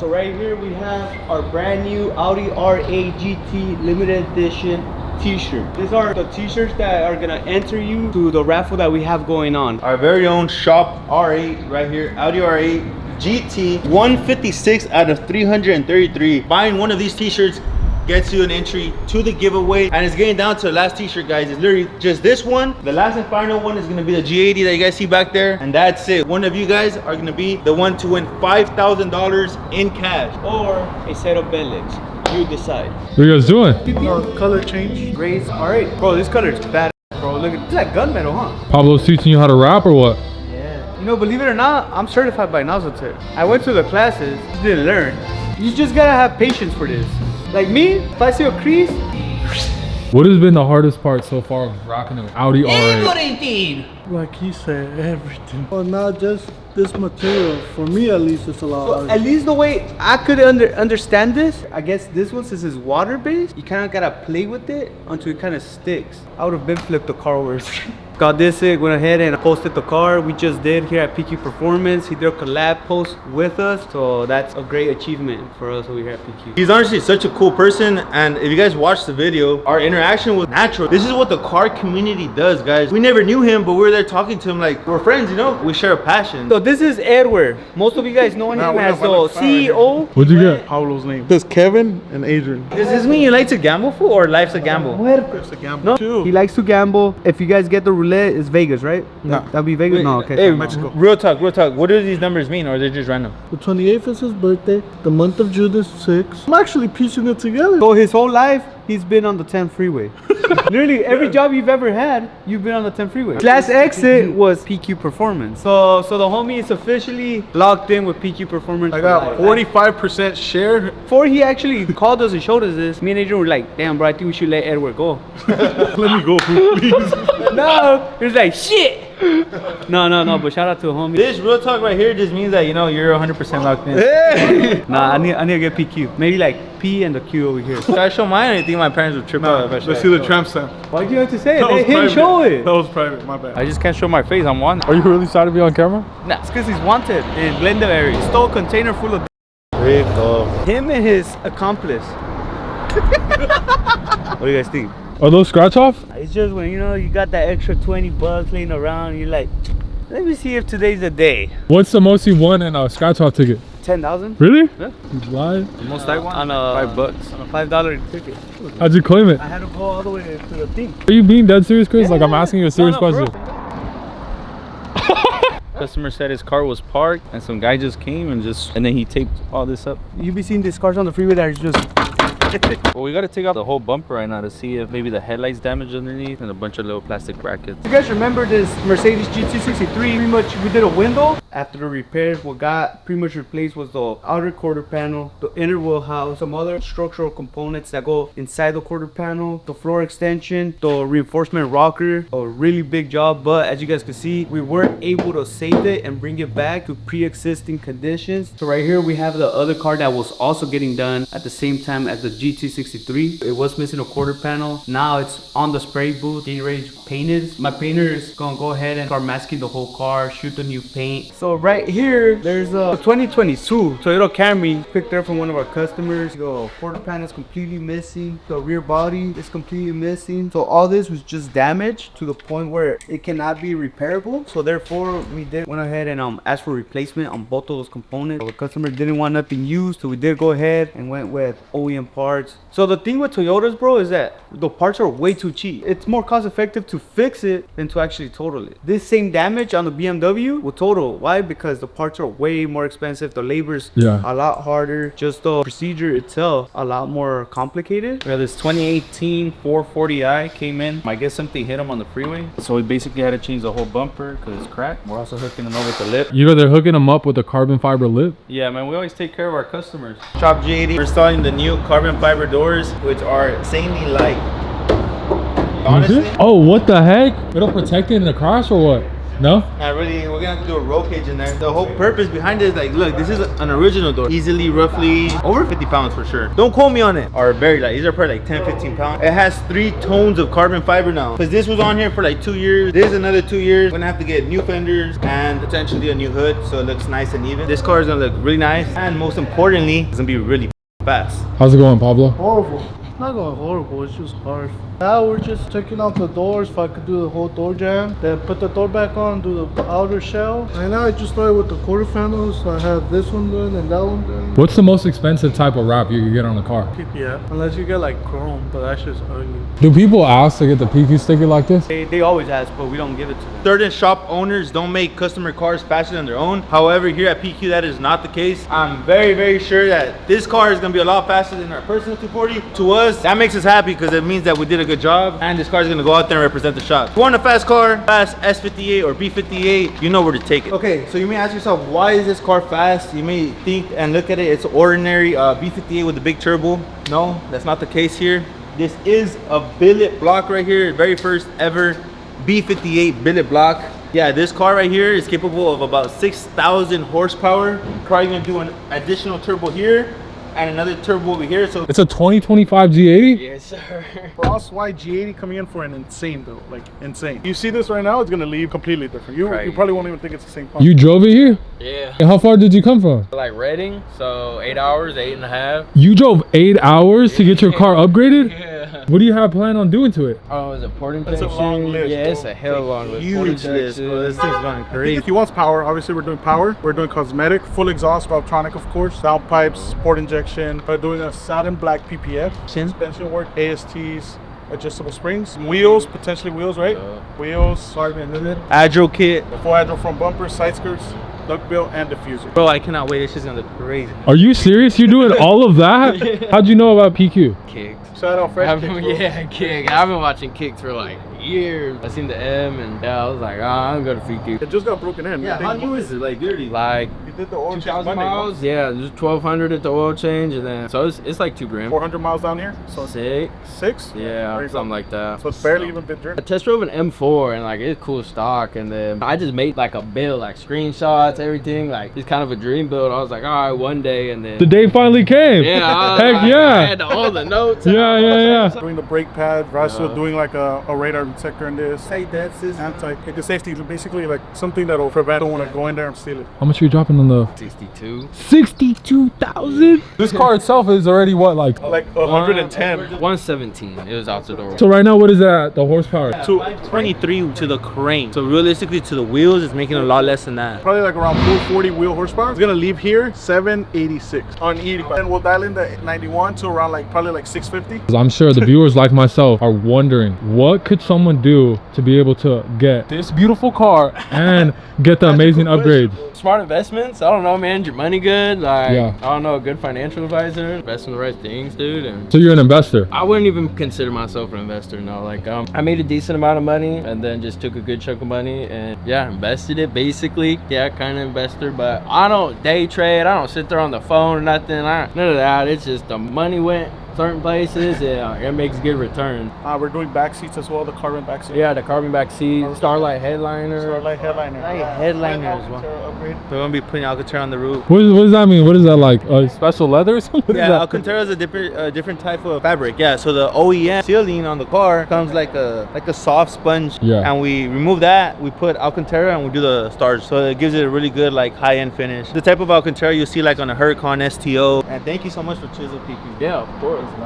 So right here we have our brand new Audi R8 GT limited edition t-shirt. These are the t-shirts that are gonna enter you to the raffle that we have going on. Our very own shop R8 right here, Audi R8 GT, 156 out of 333. Buying one of these t-shirts gets you an entry to the giveaway, and it's getting down to the last t-shirt, guys. It's literally just this one. The last and final one is gonna be the G80 that you guys see back there, and that's it. One of you guys are gonna be the one to win $5,000 in cash Or a set of Bentleys. You decide. What are you guys doing? Color change. Rays R8. Bro, this color is bad, bro. Look at, it's like gunmetal, huh? Pablo's teaching you how to rap or what? Yeah. You know, believe it or not, I'm certified by Nozzle Tech. I went to the classes, just didn't learn. You just gotta have patience for this. Like me, if I see a crease. What has been the hardest part so far of rocking an Audi R8? Like he said, everything. Well, not just this material. For me, at least, it's a lot harder. At least the way I could understand this, I guess this one, since it's water based, you kind of gotta play with it until it kind of sticks. I would have been flipped the car over. Got Disick, went ahead and posted the car we just did here at PQ Performance. He did a collab post with us, so that's a great achievement for us over here at PQ. He's honestly such a cool person, and if you guys watch the video, our interaction was natural. This is what the car community does, guys. We never knew him, but we were there talking to him like we're friends, you know? We share a passion. So this is Edward. Most of you guys know him as the CEO. What'd you get? Pablo's name. There's Kevin and Adrian. Does this mean you like to gamble, fool, or life's a gamble? It's a gamble. No, he likes to gamble. If you guys get the roulette, it's Vegas, right? No. That'd be Vegas? No, okay. Hey, Mexico. real talk, real talk. What do these numbers mean, or they're just random? The 28th is his birthday. The month of June is 6. I'm actually piecing it together. So his whole life, he's been on the 10 freeway. Literally every job you've ever had, you've been on the 10 freeway. Last exit was PQ Performance. So the homie is officially locked in with PQ Performance. I got 45% share. Before he actually called us and showed us this, me and Adrian were like, damn bro, I think we should let Edward go. Let me go, please. No, he was like, shit. No, but shout out to a homie. This real talk right here just means that, you know, you're 100% locked in. Hey! Nah, I need to get PQ. Maybe like P and the Q over here. Should I show mine? I think my parents would trip out if I showed Let's see the tramp stamp. Why'd you have to say it? That was Let him private. show it. That was private, my bad. I just can't show my face. I'm wanted. Are you really sad to be on camera? Nah, it's because he's wanted in Glendale area. He stole a container full of Rico. him and his accomplice. What do you guys think? Are those scratch off? It's just when, you know, you got that extra 20 bucks laying around, you're like, let me see if today's the day. What's the most you won in a scratch off ticket? 10,000? Really? Yeah. You lied. The most I want? On a $5. On a $5 ticket. How'd you claim it? I had to go all the way to the thing. Are you being dead serious, Chris? Like, I'm Yeah. asking you a serious No, question. bro. Customer said his car was parked, and some guy just came and then he taped all this up. You be seeing these cars on the freeway that are just Well, we gotta take out the whole bumper right now to see if maybe the headlights damaged underneath and a bunch of little plastic brackets. You guys remember this Mercedes GT63? Pretty much we did a window. After the repairs, what got pretty much replaced was the outer quarter panel, the inner wheel house, some other structural components that go inside the quarter panel, the floor extension, the reinforcement rocker. A really big job, but as you guys can see, we weren't able to save it and bring it back to pre-existing conditions. So right here we have the other car that was also getting done at the same time as the GT63. It was missing a quarter panel. Now it's on the spray booth, getting ready to paint it. My painter is gonna go ahead and start masking the whole car, shoot the new paint. So right here, there's a 2022 Toyota Camry picked up from one of our customers. The quarter panel is completely missing. The rear body is completely missing. So all this was just damaged to the point where it cannot be repairable. So therefore, we went ahead and asked for replacement on both of those components. The customer didn't want nothing used, so we did go ahead and went with OEM parts. So the thing with Toyotas, bro, is that the parts are way too cheap. It's more cost effective to fix it than to actually total it. This same damage on the BMW will total. Why? Because the parts are way more expensive. The labor's a lot harder. Just the procedure itself a lot more complicated. Yeah, this 2018 440i came in. I guess something hit him on the freeway, so we basically had to change the whole bumper because it's cracked. We're also hooking them up with the lip. You know they're hooking them up with a carbon fiber lip? Yeah, man, we always take care of our customers. Shop G80. We're installing the new carbon fiber doors, which are insanely light. Honestly, Oh, what the heck? It'll protect it in the crash or what? No? Not really. We're gonna have to do a roll cage in there. The whole purpose behind it is like, look, this is an original door. Easily, roughly over 50 pounds for sure. Don't quote me on it. Or very light. These are probably like 10, 15 pounds. It has 3 tones of carbon fiber now. Because this was on here for like 2 years. This is another 2 years. We're gonna have to get new fenders and potentially a new hood so it looks nice and even. This car is gonna look really nice. And most importantly, it's gonna be really fast. How's it going, Pablo? Horrible. Not going horrible, it's just hard. Now we're just taking out the doors. If I could do the whole door jam, then put the door back on, do the outer shell. And now I just started with the quarter panels. So I have this one done and that one done. What's the most expensive type of wrap you can get on a car? PPF, unless you get like chrome, but that's just ugly. Do people ask to get the PQ sticker like this? They always ask, but we don't give it to them. Certain shop owners don't make customer cars faster than their own. However, here at PQ, that is not the case. I'm very, very sure that this car is gonna be a lot faster than our personal 240. To us, that makes us happy because it means that we did a good job and this car is gonna go out there and represent the shop. If you want a fast car, fast S58 or B58, you know where to take it. Okay, so you may ask yourself, why is this car fast? You may think and look at it, it's ordinary B58 with a big turbo. No, that's not the case here. This is a billet block right here, very first ever B58 billet block. Yeah, this car right here is capable of about 6,000 horsepower. Probably gonna do an additional turbo here and another turbo over here. So It's a 2025 G80? Yes, sir. For us, why G80 coming in for an insane build, like insane. You see this right now, it's gonna leave completely different. You probably won't even think it's the same car. You drove it here? Yeah, And how far did you come from? like Reading, so 8 hours, 8.5. You drove 8 hours to get your car upgraded? Yeah. What do you have planned on doing to it? Oh, is it port That's a long injection? list, Yeah, it's bro. a hell of a long list. huge list, bro. This thing's going crazy. If he wants power, obviously we're doing power. We're doing cosmetic, full exhaust, Valvetronic of course, downpipes, port injection. We're doing a satin black PPF, suspension work, ASTs, adjustable springs, wheels, potentially wheels, right? Wheels, carbon limit, Agile kit. the full agile front bumper, side skirts, duck bill, and diffuser. Bro, I cannot wait. This shit's gonna look crazy. Are you serious? You're doing all of that? How'd you know about PQ? Kicks. Shout out Fresh I've Kicks, been, bro. yeah, kick. I've been watching Kicks for like years. I seen the M and yeah, I was like, I'm gonna go to PQ. It just got broken in. Yeah, I how think new is it? Like, dirty. Like you did the oil change 2,000 Monday, no? miles. Yeah, just 1,200 at the oil change, and then so it's like 2 grand. 400 miles down here, so it's 6. 6. Yeah, There you go. something like that. So it's barely even been I driven. test drove an M4 and like it's cool stock, and then I just made like a build, like screenshots, everything. Like it's kind of a dream build. I was like, all right, one day, and then The day finally came. yeah, I was Heck like, I yeah. had all the notes. Yeah, yeah, yeah. Doing the brake pad, also doing like a radar detector in this. Hey, that's this. Anti-hit safety, basically like something that will prevent someone to go in there and steal it. How much are you dropping on the 62. 62,000? This car itself is already what, like? Like 110. 117. It was out the door. So right now, what is that? The horsepower? 23 to the crane. So realistically, to the wheels, it's making a lot less than that. Probably like around 440 wheel horsepower. It's gonna leave here 786 on 85. And we'll dial in the 91 to around like probably like 650. I'm sure the viewers like myself are wondering, what could someone do to be able to get this beautiful car and get the amazing upgrade? Smart investments. I don't know, man. Your money good. Like Yeah. I don't know, a good financial advisor. Invest in the right things, dude. And So you're an investor. I wouldn't even consider myself an investor. No, like I made a decent amount of money and then just took a good chunk of money and yeah, invested it basically. Yeah, kind of investor, but I don't day trade. I don't sit there on the phone or nothing. None of that. It's just the money went certain places. Yeah, it makes good return. We're doing back seats as well, the carbon back seat. Yeah, the carbon back seat, Starlight headliner. Starlight headliner. Headliner as well. Upgrade. We're gonna be putting Alcantara on the roof. What does that mean? What is that, like special leather or something? What is Yeah, that? Alcantara is a different type of fabric. Yeah, so the OEM sealing on the car comes like a soft sponge. Yeah. And we remove that, we put Alcantara and we do the stars. So it gives it a really good like high-end finish. The type of Alcantara you see like on a Huracan STO. And thank you so much for Chisel PQ. Yeah, of course.